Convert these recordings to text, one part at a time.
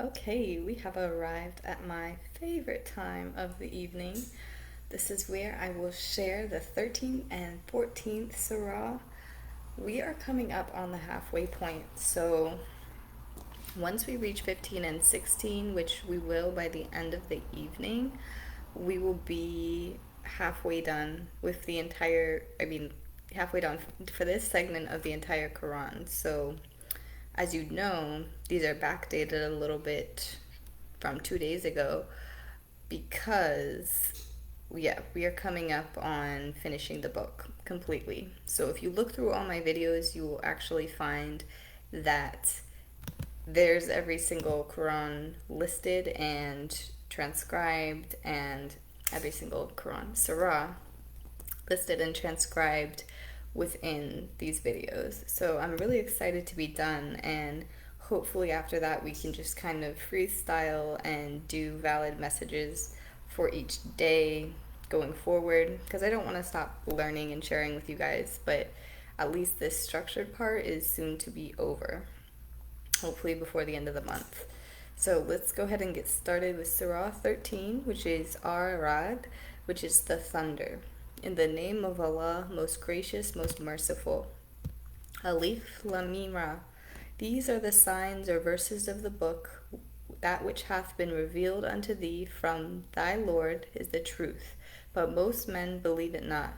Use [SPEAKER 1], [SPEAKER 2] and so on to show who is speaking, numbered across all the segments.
[SPEAKER 1] Okay, we have arrived at my favorite time of the evening. This is where I will share the 13th and 14th Surah. We are coming up on the halfway point, so once we reach 15 and 16, which we will by the end of the evening, we will be halfway done with the entire, halfway done for this segment of the entire Quran. So as you know, these are backdated a little bit from 2 days ago because, yeah, we are coming up on finishing the book completely. So if you look through all my videos, you will actually find that there's every single Quran listed and transcribed, and every single Quran surah listed and transcribed within these videos. So I'm really excited to be done, and hopefully after that we can just kind of freestyle and do valid messages for each day going forward, because I don't want to stop learning and sharing with you guys, but at least this structured part is soon to be over, hopefully before the end of the month. So let's go ahead and get started with Surah 13, which is Arhgg, which is the thunder. In the name of Allah, most gracious, most merciful. Alif Lam Mim Ra. These are the signs or verses of the book. That which hath been revealed unto thee from thy Lord is the truth, but most men believe it not.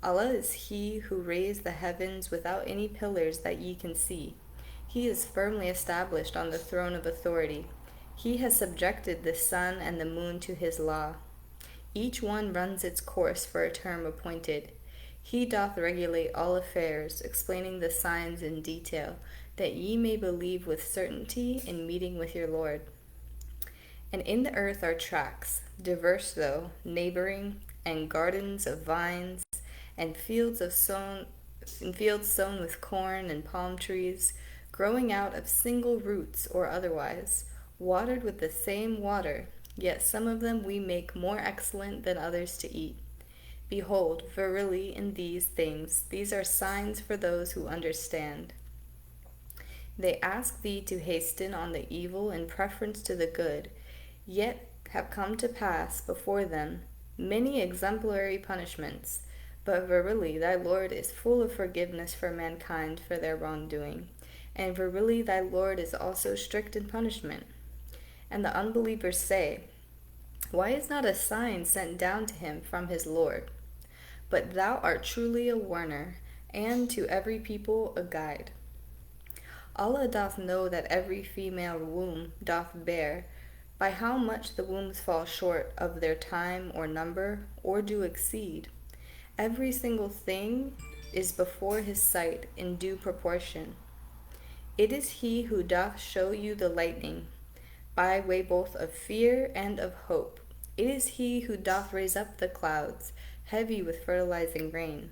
[SPEAKER 1] Allah is He who raised the heavens without any pillars that ye can see. He is firmly established on the throne of authority. He has subjected the sun and the moon to His law. Each one runs its course for a term appointed. He doth regulate all affairs, explaining the signs in detail, that ye may believe with certainty in meeting with your Lord. And in the earth are tracts, diverse though, neighboring, and gardens of vines, and fields sown with corn and palm trees, growing out of single roots or otherwise, watered with the same water, yet some of them we make more excellent than others to eat. Behold, verily in these things, these are signs for those who understand. They ask thee to hasten on the evil in preference to the good, yet have come to pass before them many exemplary punishments. But verily thy Lord is full of forgiveness for mankind for their wrongdoing, and verily thy Lord is also strict in punishment. And the unbelievers say, why is not a sign sent down to him from his Lord? But thou art truly a warner, and to every people a guide. Allah doth know that every female womb doth bear, by how much the wombs fall short of their time or number, or do exceed. Every single thing is before His sight in due proportion. It is He who doth show you the lightning, by way both of fear and of hope. It is He who doth raise up the clouds, heavy with fertilizing rain.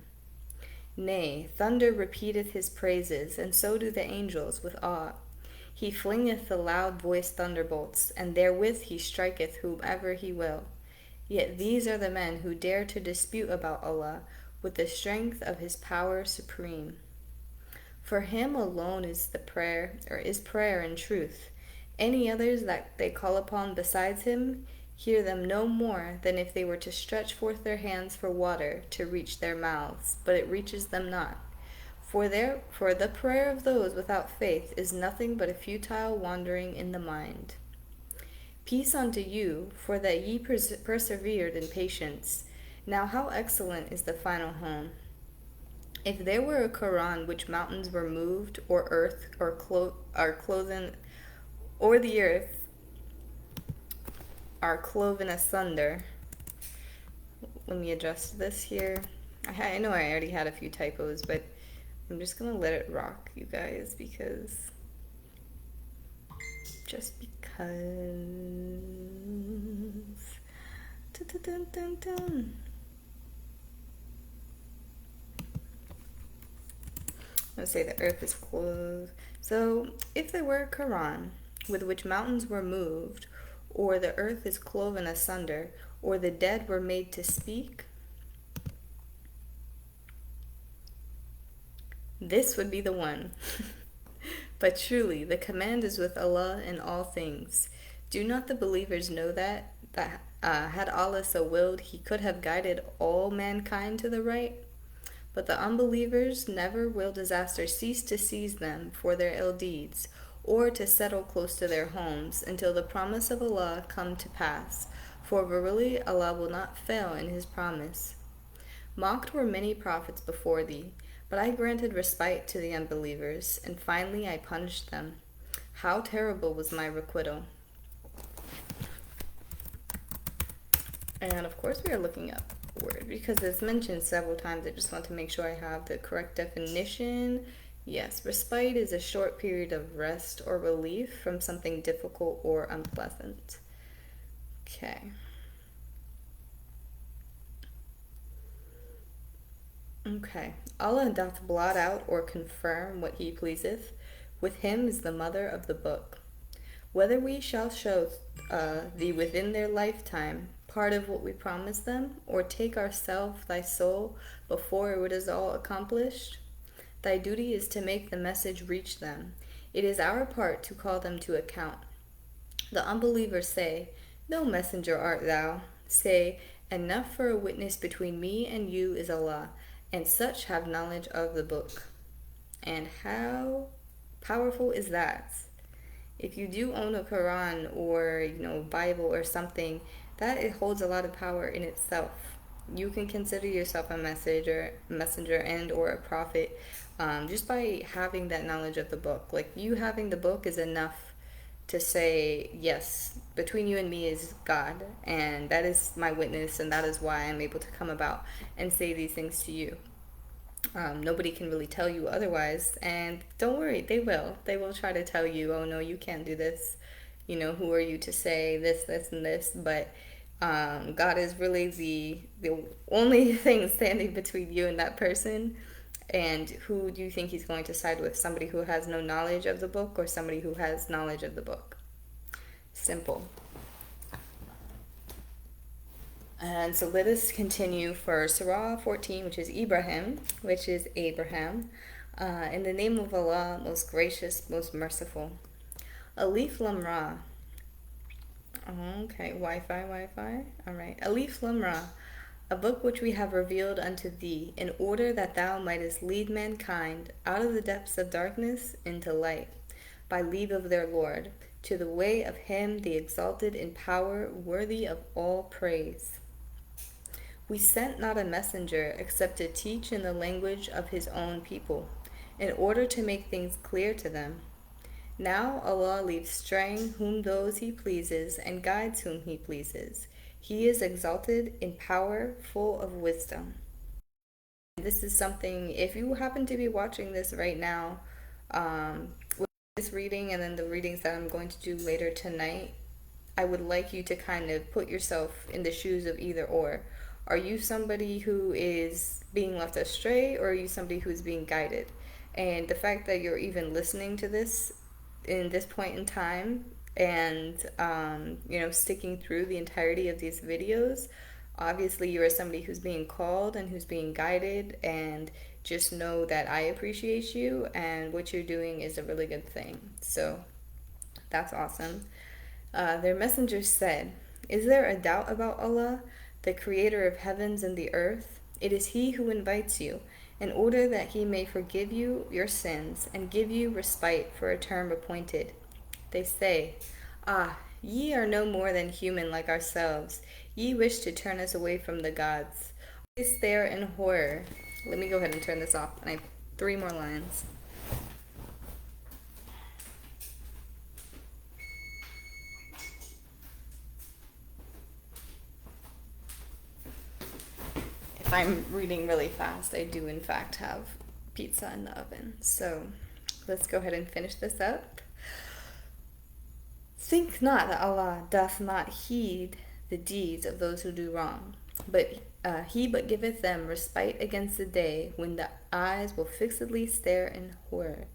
[SPEAKER 1] Nay, thunder repeateth His praises, and so do the angels with awe. He flingeth the loud-voiced thunderbolts, and therewith He striketh whomever He will. Yet these are the men who dare to dispute about Allah with the strength of His power supreme. For Him alone is prayer in truth. Any others that they call upon besides Him hear them no more than if they were to stretch forth their hands for water to reach their mouths, but it reaches them not. For the prayer of those without faith is nothing but a futile wandering in the mind. Peace unto you, for that ye persevered in patience. Now how excellent is the final home. If there were a Quran which mountains were moved, or earth, or cloven, or the earth are cloven asunder. Let me adjust this here. I know I already had a few typos, but I'm just gonna let it rock, you guys, because just because. Dun, dun, dun, dun. Let's say the earth is clothed. So, if there were a Quran with which mountains were moved, or the earth is cloven asunder, or the dead were made to speak, this would be the one. But truly, the command is with Allah in all things. Do not the believers know that had Allah so willed, He could have guided all mankind to the right? But the unbelievers never will disaster cease to seize them for their ill deeds, or to settle close to their homes, until the promise of Allah come to pass. For verily Allah will not fail in His promise. Mocked were many prophets before thee, but I granted respite to the unbelievers, and finally I punished them. How terrible was my requital. And of course we are looking up word because it's mentioned several times. I just want to make sure I have the correct definition. Yes, respite is a short period of rest or relief from something difficult or unpleasant. Okay. Okay. Allah doth blot out or confirm what He pleaseth. With Him is the mother of the book. Whether we shall show thee within their lifetime part of what we promised them, or take ourself, thy soul, before it is all accomplished, thy duty is to make the message reach them. It is our part to call them to account. The unbelievers say, No messenger art thou. Say, Enough for a witness between me and you is Allah, and such have knowledge of the book. And how powerful is that? If you do own a Qur'an or Bible or something, that it holds a lot of power in itself. You can consider yourself a messenger and or a prophet just by having that knowledge of the book. Like, you having the book is enough to say, yes, between you and me is God, and that is my witness, and that is why I'm able to come about and say these things to you. Nobody can really tell you otherwise, and don't worry, they will try to tell you, oh no, you can't do this, who are you to say this, and this, but God is really the only thing standing between you and that person. And who do you think He's going to side with? Somebody who has no knowledge of the book, or somebody who has knowledge of the book? Simple. And so let us continue for Surah 14, which is Ibrahim, which is Abraham. In the name of Allah, most gracious, most merciful. Alif Lam Ra. Okay, Wi-Fi. All right. Alif Lam Ra. A book which we have revealed unto thee, in order that thou mightest lead mankind out of the depths of darkness into light, by leave of their Lord, to the way of Him the exalted in power, worthy of all praise. We sent not a messenger except to teach in the language of his own people, in order to make things clear to them. Now Allah leaves straying whom those He pleases, and guides whom He pleases. He is exalted in power, full of wisdom. This is something, if you happen to be watching this right now, with this reading and then the readings that I'm going to do later tonight, I would like you to kind of put yourself in the shoes of either or. Are you somebody who is being left astray, or are you somebody who's being guided? And the fact that you're even listening to this in this point in time, and sticking through the entirety of these videos, obviously you are somebody who's being called and who's being guided, and just know that I appreciate you, and what you're doing is a really good thing. So that's awesome. Their messengers said, Is there a doubt about Allah, the creator of heavens and the earth? It is He who invites you, in order that He may forgive you your sins and give you respite for a term appointed. They say, ye are no more than human like ourselves. Ye wish to turn us away from the gods. They stare in horror. Let me go ahead and turn this off, and I have 3 more lines. If I'm reading really fast, I do in fact have pizza in the oven. So let's go ahead and finish this up. Think not that Allah doth not heed the deeds of those who do wrong, but He but giveth them respite against the day when the eyes will fixedly stare in horror.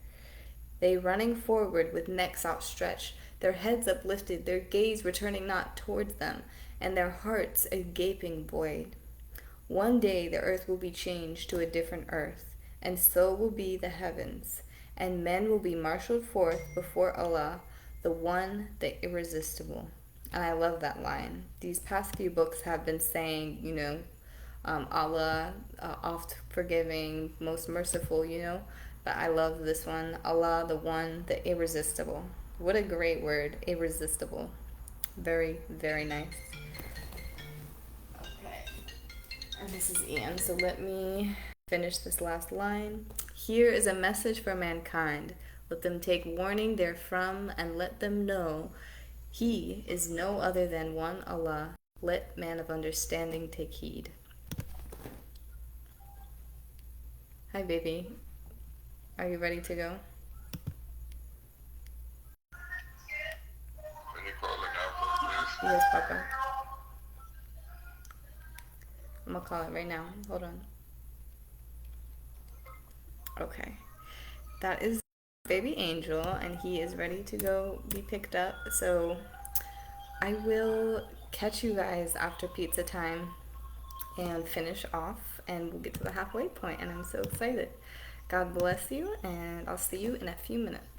[SPEAKER 1] They running forward with necks outstretched, their heads uplifted, their gaze returning not towards them, and their hearts a gaping void. One day the earth will be changed to a different earth, and so will be the heavens. and men will be marshaled forth before Allah, the One, the Irresistible. And I love that line. These past few books have been saying, Allah, oft forgiving, most merciful, But I love this one. Allah, the One, the Irresistible. What a great word, irresistible. Very, very nice. Okay. And this is Ian, so let me finish this last line. Here is a message for mankind. Let them take warning therefrom, and let them know He is no other than one Allah. Let man of understanding take heed. Hi, baby. Are you ready to go?
[SPEAKER 2] Can you call it now, please?
[SPEAKER 1] Yes, Papa. I'm gonna call it right now. Hold on. Okay. That is baby Angel, and he is ready to go be picked up. So I will catch you guys after pizza time and finish off, and we'll get to the halfway point, and I'm so excited. God bless you, and I'll see you in a few minutes.